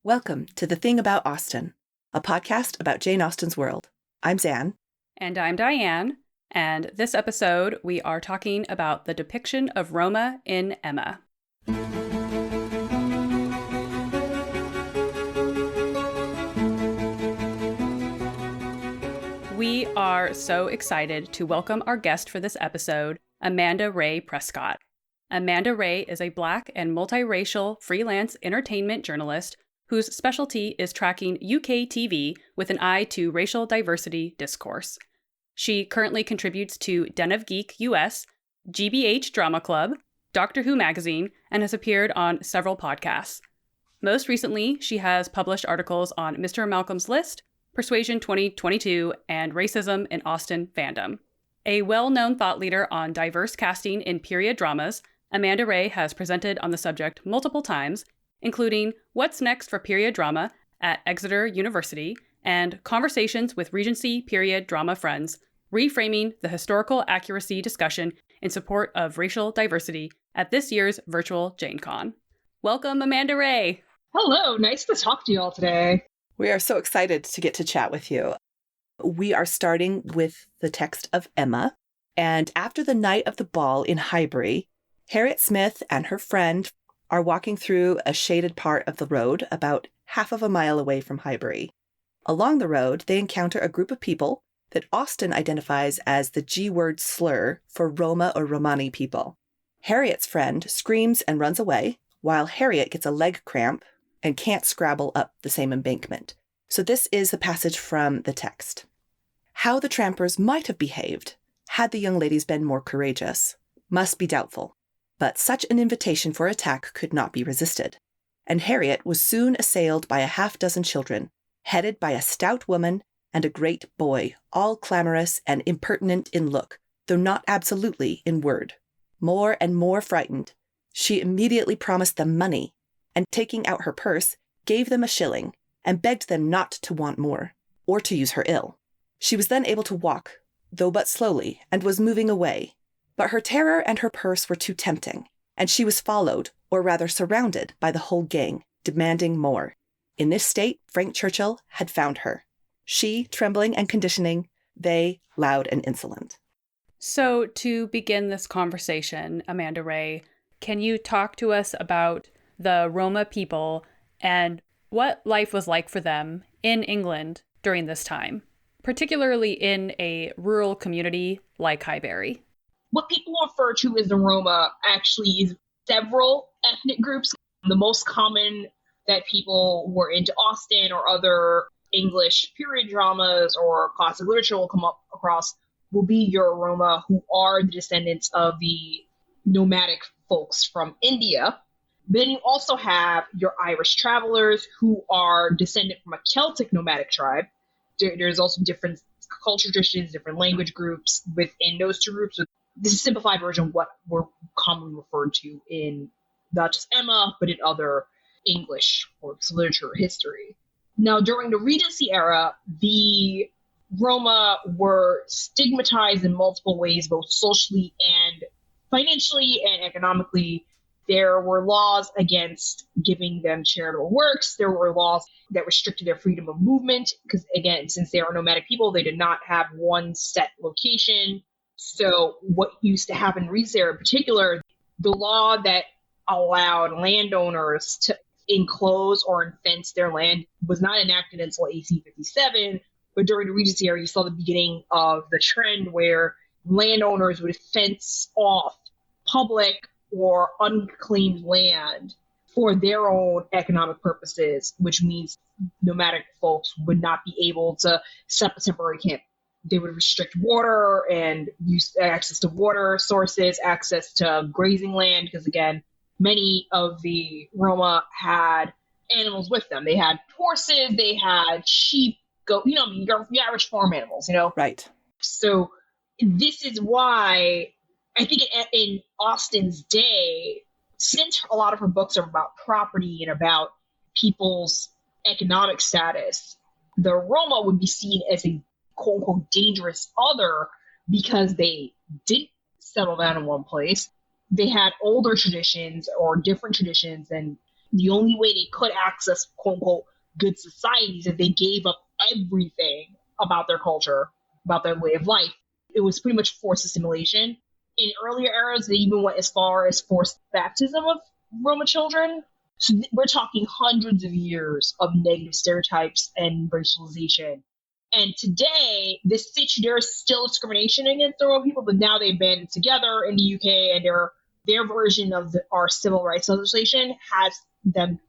Welcome to The Thing About Austen, a podcast about Jane Austen's world. I'm Zan. And I'm Diane. And this episode, we are talking about the depiction of Roma in Emma. We are so excited to welcome our guest for this episode, Amanda-Rae Prescott. Amanda-Rae is a Black and multiracial freelance entertainment journalist whose specialty is tracking UK TV with an eye to racial diversity discourse. She currently contributes to Den of Geek US, GBH Drama Club, Doctor Who Magazine, and has appeared on several podcasts. Most recently, she has published articles on Mr. Malcolm's List, Persuasion 2022, and Racism in Austen Fandom. A well-known thought leader on diverse casting in period dramas, Amanda-Rae has presented on the subject multiple times, including What's Next for Period Drama at Exeter University and Conversations with Regency Period Drama Friends, reframing the historical accuracy discussion in support of racial diversity at this year's virtual JaneCon. Welcome, Amanda-Rae. Hello, nice to talk to you all today. We are so excited to get to chat with you. We are starting with the text of Emma, and after the night of the ball in Highbury, Harriet Smith and her friend are walking through a shaded part of the road about half of a mile away from Highbury. Along the road, they encounter a group of people that Austen identifies as the G-word slur for Roma or Romani people. Harriet's friend screams and runs away, while Harriet gets a leg cramp and can't scrabble up the same embankment. So this is the passage from the text. How the trampers might have behaved, had the young ladies been more courageous, must be doubtful. But such an invitation for attack could not be resisted, and Harriet was soon assailed by a half-dozen children, headed by a stout woman and a great boy, all clamorous and impertinent in look, though not absolutely in word. More and more frightened, she immediately promised them money, and taking out her purse, gave them a shilling, and begged them not to want more, or to use her ill. She was then able to walk, though but slowly, and was moving away. But her terror and her purse were too tempting, and she was followed, or rather surrounded, by the whole gang, demanding more. In this state, Frank Churchill had found her. She, trembling and conditioning, they, loud and insolent. So to begin this conversation, Amanda-Rae, can you talk to us about the Roma people and what life was like for them in England during this time, particularly in a rural community like Highbury? What people refer to as the Roma actually is several ethnic groups. The most common that people were into Austen or other English period dramas or classic literature will come up across will be your Roma, who are the descendants of the nomadic folks from India. Then you also have your Irish travelers, who are descendant from a Celtic nomadic tribe. There's also different culture traditions, different language groups within those two groups. So this is a simplified version of what we're commonly referred to in not just Emma, but in other English or literature or history. Now, during the Regency era, the Roma were stigmatized in multiple ways, both socially and financially and economically. There were laws against giving them charitable works. There were laws that restricted their freedom of movement because, again, since they are nomadic people, they did not have one set location. So what used to happen in Regency era in particular, the law that allowed landowners to enclose or fence their land was not enacted until 1857. But during the Regency era, you saw the beginning of the trend where landowners would fence off public or unclaimed land for their own economic purposes, which means nomadic folks would not be able to set up a temporary camp. They would restrict water and use access to water sources, access to grazing land, because again, many of the Roma had animals with them. They had horses, they had sheep, goat, your Irish farm animals, Right. So this is why I think in Austen's day, since a lot of her books are about property and about people's economic status, the Roma would be seen as a quote-unquote dangerous other because they didn't settle down in one place. They had older traditions or different traditions than the only way they could access quote unquote good society is if they gave up everything about their culture, about their way of life. It was pretty much forced assimilation. In earlier eras, they even went as far as forced baptism of Roma children. So we're talking hundreds of years of negative stereotypes and racialization. And today, there's still discrimination against the Roma people, but now they've banded together in the UK, and their version of our civil rights legislation has them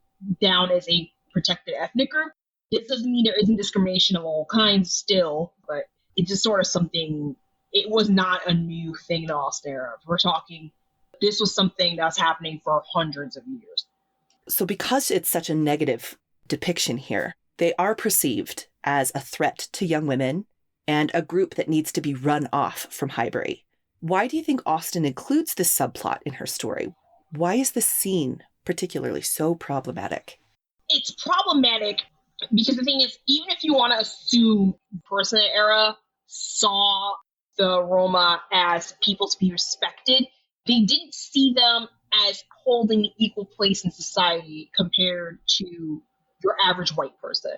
down as a protected ethnic group. This doesn't mean there isn't discrimination of all kinds still, but it's just sort of something. It was not a new thing in the Austin era. We're talking, this was something that's happening for hundreds of years. So because it's such a negative depiction here, they are perceived as a threat to young women and a group that needs to be run off from Highbury. Why do you think Austen includes this subplot in her story? Why is this scene particularly so problematic? It's problematic because the thing is, even if you want to assume the person in the era saw the Roma as people to be respected, they didn't see them as holding an equal place in society compared to your average white person.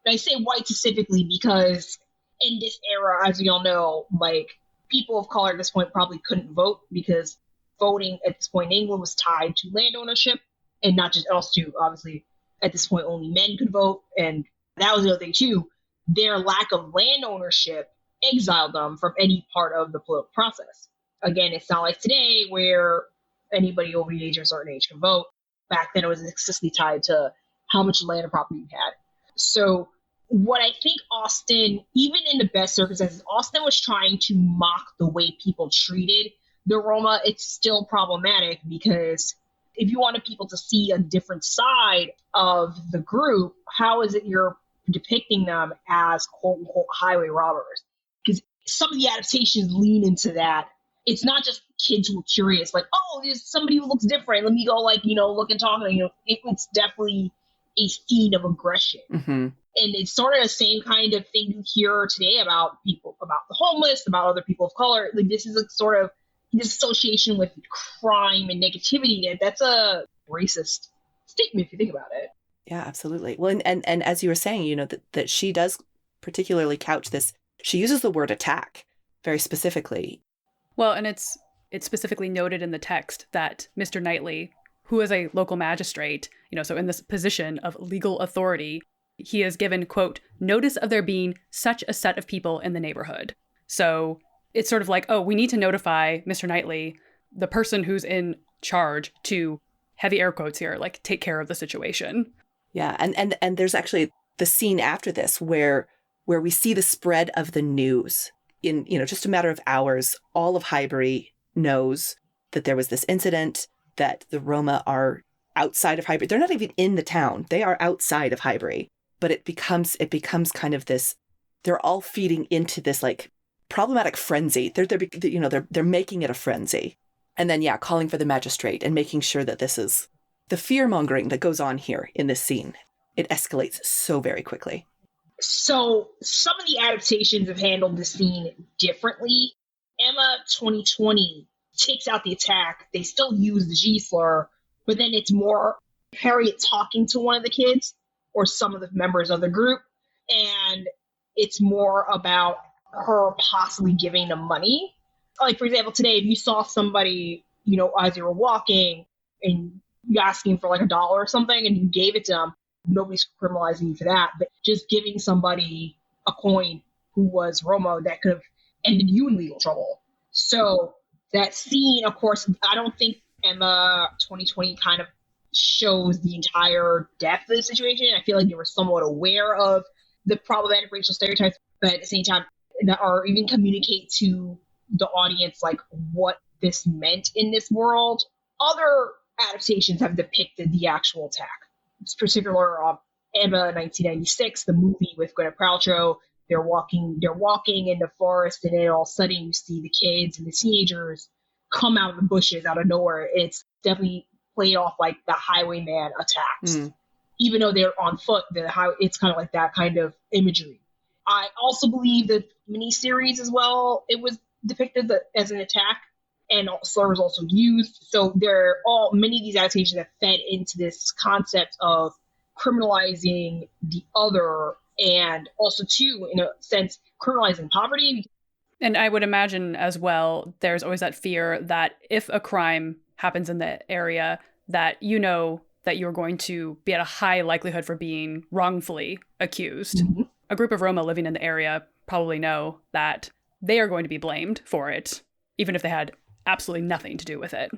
And I say white specifically because in this era, as we all know, like, people of color at this point probably couldn't vote because voting at this point in England was tied to land ownership, and not just also, obviously, at this point only men could vote. And that was the other thing too. Their lack of land ownership exiled them from any part of the political process. Again, it's not like today where anybody over the age of a certain age can vote. Back then it was excessively tied to how much land and property you had. So what I think Austen, even in the best circumstances, Austen was trying to mock the way people treated the Roma. It's still problematic because if you wanted people to see a different side of the group, how is it you're depicting them as quote unquote highway robbers? Because some of the adaptations lean into that. It's not just kids who are curious, like, oh, there's somebody who looks different. Let me go, like, look and talk. It's definitely a scene of aggression. Mm-hmm. And it's sort of the same kind of thing you hear today about people, about the homeless, about other people of color. Like, this is a sort of disassociation with crime and negativity. That's a racist statement if you think about it. Yeah, absolutely. Well, and as you were saying, that she does particularly couch this. She uses the word attack very specifically. Well, and it's specifically noted in the text that Mr. Knightley, who is a local magistrate, so in this position of legal authority, he is given, quote, notice of there being such a set of people in the neighborhood. So it's sort of like, oh, we need to notify Mr. Knightley, the person who's in charge, to, heavy air quotes here, like, take care of the situation. Yeah, and there's actually the scene after this where we see the spread of the news. In, just a matter of hours, all of Highbury knows that there was this incident, that the Roma are outside of Highbury. They're not even in the town. They are outside of Highbury. But it becomes kind of this, they're all feeding into this, like, problematic frenzy. They're making it a frenzy. And then, yeah, calling for the magistrate and making sure that this is the fear-mongering that goes on here in this scene. It escalates so very quickly. So some of the adaptations have handled the scene differently. Emma 2020 takes out the attack. They still use the G slur, but then it's more Harriet talking to one of the kids or some of the members of the group. And it's more about her possibly giving them money. Like, for example, today, if you saw somebody, as you were walking and you asking for like $1 or something and you gave it to them, nobody's criminalizing you for that, but just giving somebody a coin who was Roma, that could have ended you in legal trouble. So that scene, of course, I don't think Emma 2020 kind of shows the entire depth of the situation. I feel like they were somewhat aware of the problematic racial stereotypes, but at the same time, or even communicate to the audience like what this meant in this world. Other adaptations have depicted the actual attack. It's particular Emma 1996, the movie with Gwyneth Paltrow. They're walking in the forest, and then all of a sudden you see the kids and the teenagers come out of the bushes out of nowhere. It's definitely played off like the highwayman attacks. Even though they're on foot, it's kind of like that kind of imagery. I also believe the miniseries as well, it was depicted as an attack. and slurs also used. So many of these adaptations have fed into this concept of criminalizing the other, and also too, in a sense, criminalizing poverty. And I would imagine as well, there's always that fear that if a crime happens in the area, that you know that you're going to be at a high likelihood for being wrongfully accused. Mm-hmm. A group of Roma living in the area probably know that they are going to be blamed for it, even if they had absolutely nothing to do with it.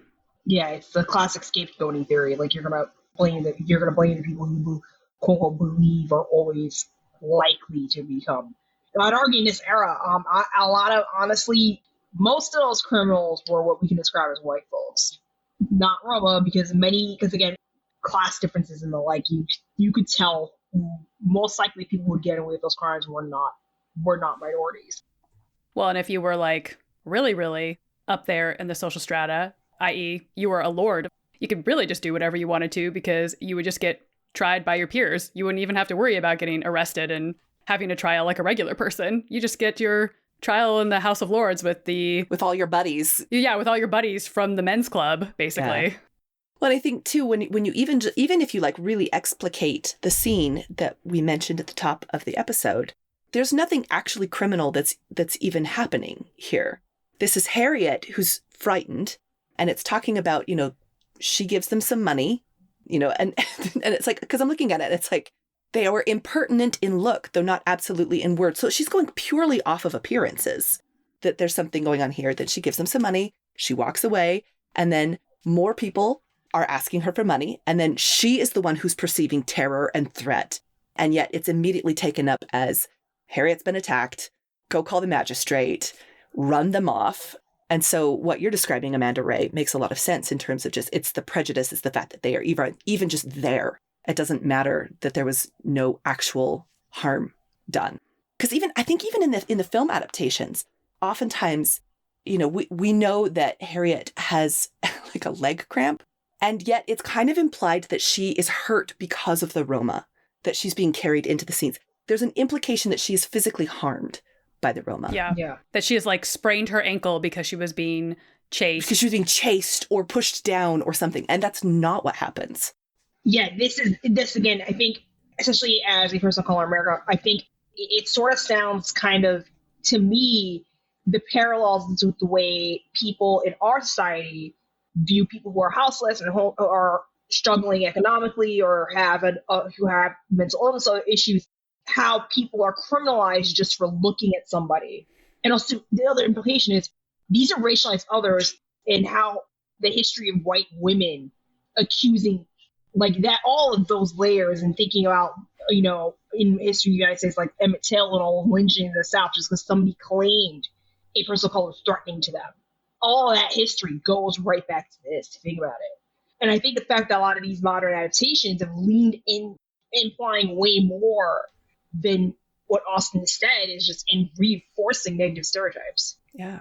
Yeah, it's the classic scapegoating theory. Like you're gonna blame the people you quote unquote believe are always likely to become. And I'd argue in this era, most of those criminals were what we can describe as white folks, not Roma, because again, class differences and the like. You could tell most likely people who would get away with those crimes were not minorities. Well, and if you were like really, really up there in the social strata, i.e., you were a lord, you could really just do whatever you wanted to because you would just get tried by your peers. You wouldn't even have to worry about getting arrested and having a trial like a regular person. You just get your trial in the House of Lords with all your buddies. Yeah, with all your buddies from the men's club, basically. Yeah. Well, I think too, when you even if you like really explicate the scene that we mentioned at the top of the episode, there's nothing actually criminal that's even happening here. This is Harriet who's frightened, and it's talking about, she gives them some money, and it's like, because I'm looking at it, it's like they were impertinent in look, though not absolutely in word. So she's going purely off of appearances, that there's something going on here, that she gives them some money, she walks away, and then more people are asking her for money, and then she is the one who's perceiving terror and threat. And yet it's immediately taken up as Harriet's been attacked, go call the magistrate, run them off. And so what you're describing, Amanda-Rae, makes a lot of sense in terms of just, it's the prejudice, it's the fact that they are even just there. It doesn't matter that there was no actual harm done. Because I think even in the film adaptations, oftentimes, we know that Harriet has like a leg cramp, and yet it's kind of implied that she is hurt because of the Roma, that she's being carried into the scenes. There's an implication that she is physically harmed by the Roma. Yeah. That she has like sprained her ankle because she was being chased. Because she was being chased or pushed down or something. And that's not what happens. Yeah, this again, I think, especially as a person of color in America, I think it sort of sounds kind of, to me, the parallels with the way people in our society view people who are houseless and who are struggling economically or who have mental illness or issues, how people are criminalized just for looking at somebody. And also the other implication is these are racialized others, and how the history of white women accusing like that, all of those layers, and thinking about, in history of the United States, like Emmett Till and all lynching in the South just because somebody claimed a person of color was threatening to them. All of that history goes right back to this, to think about it. And I think the fact that a lot of these modern adaptations have leaned in, implying way more than what Austen said, is just in reinforcing negative stereotypes. Yeah.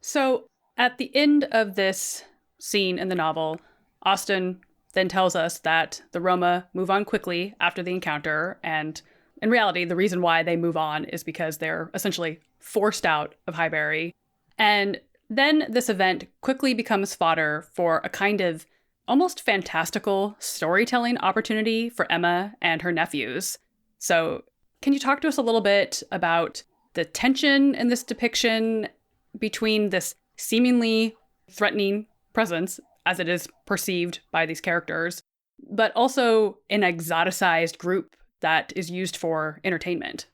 So at the end of this scene in the novel, Austen then tells us that the Roma move on quickly after the encounter. And in reality, the reason why they move on is because they're essentially forced out of Highbury. And then this event quickly becomes fodder for a kind of almost fantastical storytelling opportunity for Emma and her nephews. So can you talk to us a little bit about the tension in this depiction between this seemingly threatening presence, as it is perceived by these characters, but also an exoticized group that is used for entertainment?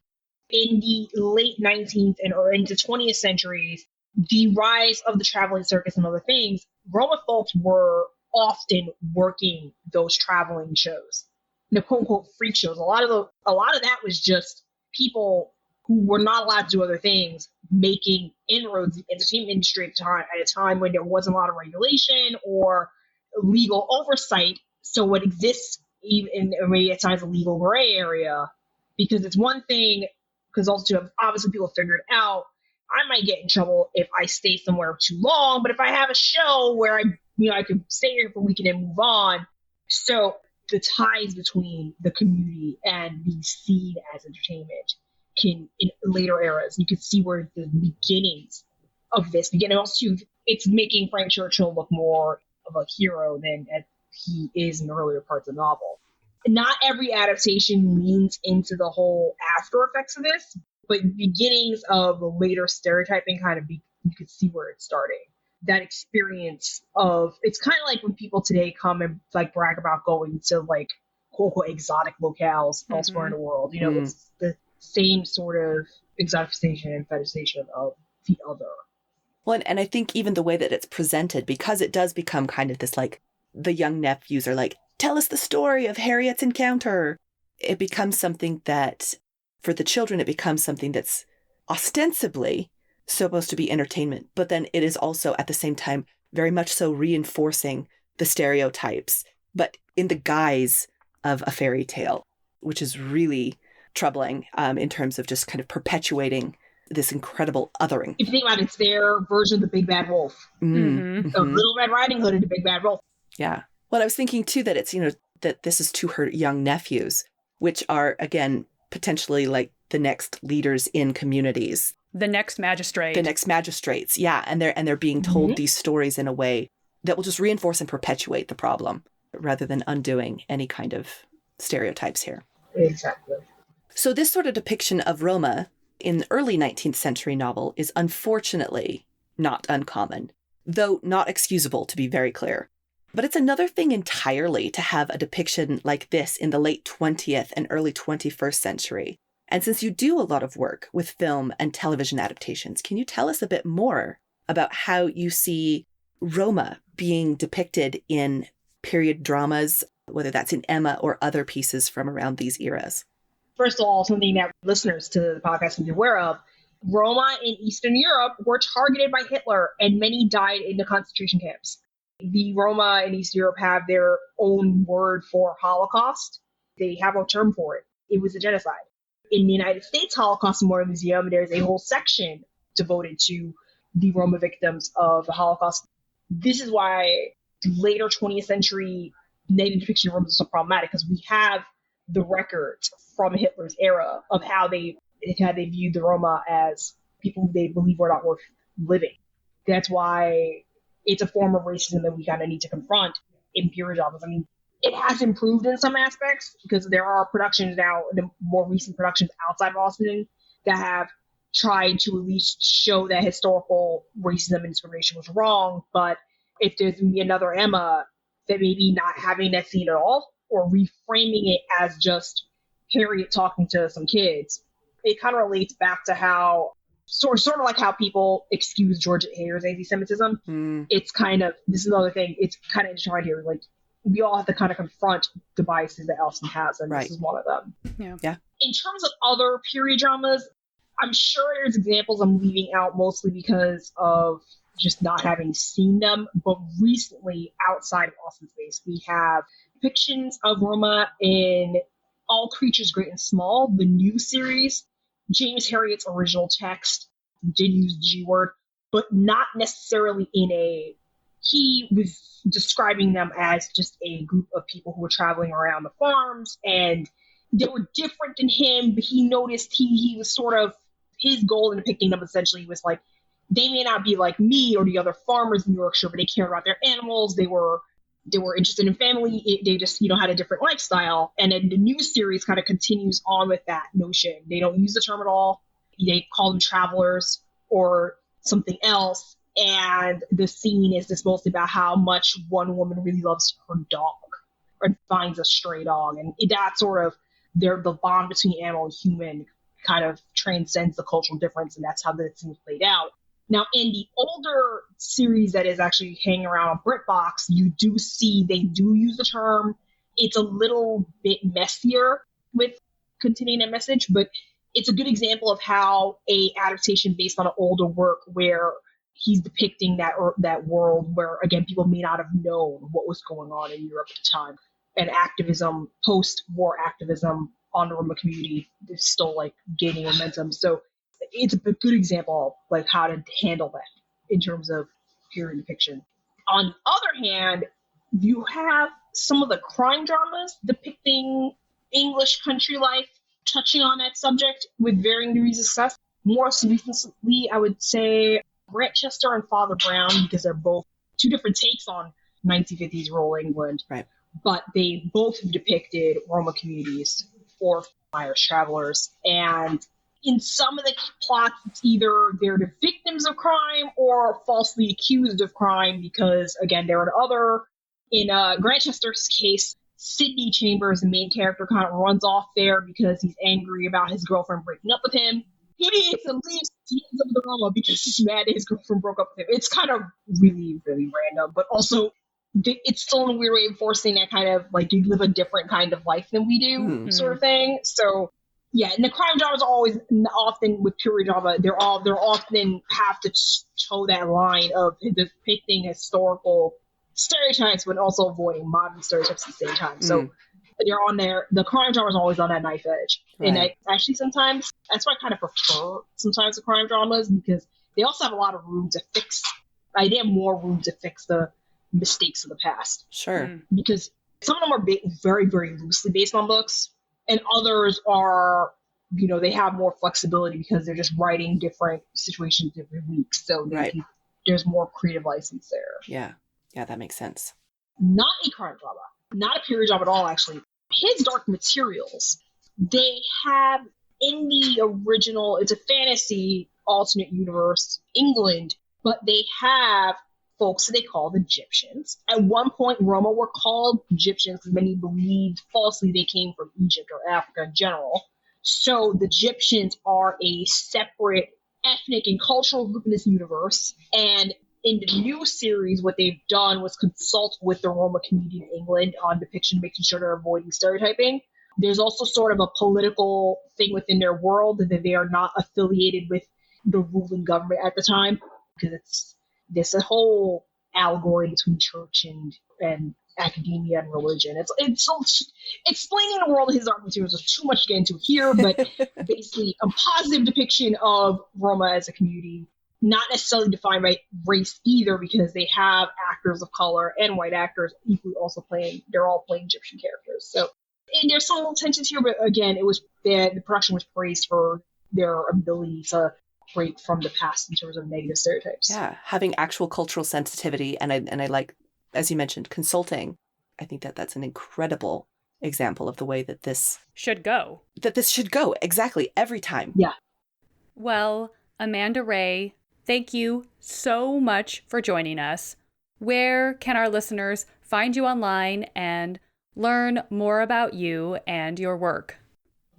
In the late 19th or into 20th centuries, the rise of the traveling circus and other things, Roma folks were often working those traveling shows, the quote unquote freak shows. A lot of that was just people who were not allowed to do other things making inroads in the entertainment industry at a time when there wasn't a lot of regulation or legal oversight. So what exists even maybe at times a legal gray area, because it's one thing, because also obviously people figured out I might get in trouble if I stay somewhere too long, but if I have a show where I could stay here for a weekend and move on. So the ties between the community and the scene as entertainment can, in later eras, you could see where the beginnings of this begin. And also it's making Frank Churchill look more of a hero than he is in the earlier parts of the novel. Not every adaptation leans into the whole after effects of this, but beginnings of the later stereotyping you could see where it's starting. That experience of, it's kind of like when people today come and like brag about going to like quote unquote exotic locales elsewhere in the world. It's the same sort of exoticization and fetishization of the other. Well, and I think even the way that it's presented, because it does become kind of this like, the young nephews are like, tell us the story of Harriet's encounter. It becomes something that, for the children, it becomes something that's ostensibly supposed to be entertainment, but then it is also at the same time very much so reinforcing the stereotypes, but in the guise of a fairy tale, which is really troubling in terms of just kind of perpetuating this incredible othering. If you think about it, it's their version of the Big Bad Wolf. Of Little Red Riding Hood and the Big Bad Wolf. Yeah. Well, I was thinking too that it's, that this is to her young nephews, which are, again, potentially like the next leaders in communities. The next magistrates. Yeah. And they're being told these stories in a way that will just reinforce and perpetuate the problem rather than undoing any kind of stereotypes here. Exactly. So this sort of depiction of Roma in the early 19th century novel is unfortunately not uncommon, though not excusable, to be very clear. But it's another thing entirely to have a depiction like this in the late 20th and early 21st century. And since you do a lot of work with film and television adaptations, can you tell us a bit more about how you see Roma being depicted in period dramas, whether that's in Emma or other pieces from around these eras? First of all, something that listeners to the podcast can be aware of, Roma in Eastern Europe were targeted by Hitler and many died in the concentration camps. The Roma in East Europe have their own word for Holocaust. They have a term for it. It was a genocide. In the United States Holocaust Memorial Museum, there's a whole section devoted to the Roma victims of the Holocaust. This is why later 20th century negative depiction of Roma is so problematic, because we have the records from Hitler's era of how they viewed the Roma as people they believe were not worth living. That's why it's a form of racism that we kind of need to confront in period dramas. I mean, it has improved in some aspects because there are productions now, the more recent productions outside of Austin, that have tried to at least show that historical racism and discrimination was wrong. But if there's going to be another Emma, that maybe not having that scene at all or reframing it as just Harriet talking to some kids, it kind of relates back to how sort of like how people excuse Georgia Hayer's anti-Semitism. It's kind of, this is another thing, it's kind of intertwined here. Like, we all have to kind of confront the biases that Elson has, and This is one of them. Yeah. In terms of other period dramas, I'm sure there's examples I'm leaving out mostly because of just not having seen them. But recently, outside of Austin space, we have depictions of Roma in All Creatures Great and Small, the new series. James Herriot's original text did use the G word, but not necessarily he was describing them as just a group of people who were traveling around the farms, and they were different than him, but he noticed he was sort of, his goal in depicting them essentially was like, they may not be like me or the other farmers in Yorkshire, but they care about their animals, they were interested in family, they just, had a different lifestyle. And then the new series kind of continues on with that notion. They don't use the term at all. They call them travelers or something else. And the scene is just mostly about how much one woman really loves her dog or finds a stray dog. And that sort of, the bond between animal and human kind of transcends the cultural difference. And that's how the scene played out. Now, in the older series that is actually hanging around on BritBox, you do see they do use the term. It's a little bit messier with continuing that message, but it's a good example of how a adaptation based on an older work where he's depicting that world where, again, people may not have known what was going on in Europe at the time. And activism, post-war activism on the Roma community is still like gaining momentum. So it's a good example of like how to handle that in terms of period depiction. On the other hand, you have some of the crime dramas depicting English country life, touching on that subject with varying degrees of success. More recently, I would say Grantchester and Father Brown, because they're both two different takes on 1950s rural England. Right. But they both have depicted Roma communities or Irish travelers. And in some of the plots, it's either they're the victims of crime or falsely accused of crime because, again, there are other. In Grantchester's case, Sidney Chambers, the main character, kind of runs off there because he's angry about his girlfriend breaking up with him. He leaves the ends of the Roma because he's mad that his girlfriend broke up with him. It's kind of really, really random, but also it's still in a weird way enforcing that kind of like, you live a different kind of life than we do sort of thing. So yeah, and the crime dramas are always often with period drama, they're often have to toe that line of depicting historical stereotypes but also avoiding modern stereotypes at the same time. So you're on there, the crime drama is always on that knife edge. Right. And actually sometimes that's why I kind of prefer sometimes the crime dramas, because they also have a lot of room to fix. They have more room to fix the mistakes of the past. Sure. Because some of them are very, very loosely based on books, and others are, they have more flexibility because they're just writing different situations every week. So there's more creative license there. Yeah, that makes sense. Not a crime drama, not a period drama at all, actually. His Dark Materials, they have in the original, it's a fantasy alternate universe, England, but they have folks that they call the Egyptians. At one point, Roma were called Egyptians because many believed falsely they came from Egypt or Africa in general. So the Egyptians are a separate ethnic and cultural group in this universe. And in the new series, what they've done was consult with the Roma community in England on depiction, making sure they're avoiding stereotyping. There's also sort of a political thing within their world that they are not affiliated with the ruling government at the time, because there's a whole allegory between church and academia and religion. It's explaining the world of his Dark Materials is too much to get into here, but basically a positive depiction of Roma as a community, not necessarily defined by race either, because they have actors of color and white actors equally also they're all playing Egyptian characters. So, and there's some little tensions here, but again, the production was praised for their ability to break from the past in terms of negative stereotypes. Yeah, having actual cultural sensitivity, and I like, as you mentioned, consulting. I think that's an incredible example of the way that this should go. Exactly, every time. Yeah. Well, Amanda-Rae, thank you so much for joining us. Where can our listeners find you online and learn more about you and your work?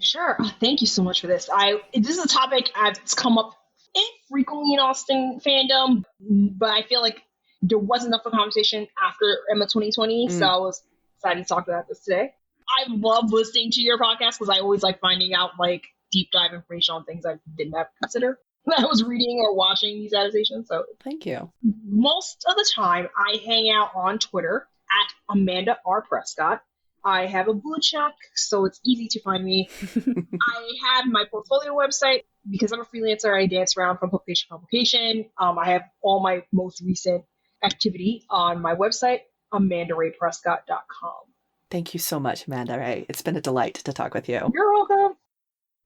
Sure. Thank you so much for this. This is a topic that's come up infrequently in Austen fandom, but I feel like there wasn't enough of a conversation after Emma 2020, so I was excited to talk about this today. I love listening to your podcast because I always like finding out like deep dive information on things I didn't have to consider when I was reading or watching these adaptations. So thank you. Most of the time, I hang out on Twitter at Amanda-Rae Prescott. I have a blue check, so it's easy to find me. I have my portfolio website. Because I'm a freelancer, I dance around from publication to publication. I have all my most recent activity on my website, Amanda-Rae-Prescott.com. Thank you so much, Amanda-Rae. It's been a delight to talk with you. You're welcome.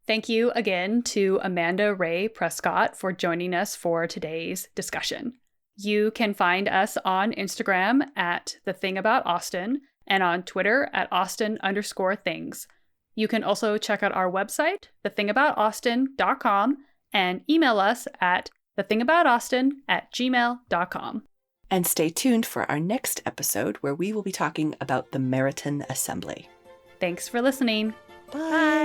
Thank you again to Amanda-Rae Prescott for joining us for today's discussion. You can find us on Instagram at The Thing About Austen and on Twitter at Austen_things. You can also check out our website, thethingaboutausten.com, and email us at thethingaboutausten@gmail.com. And stay tuned for our next episode where we will be talking about the Meryton Assembly. Thanks for listening. Bye.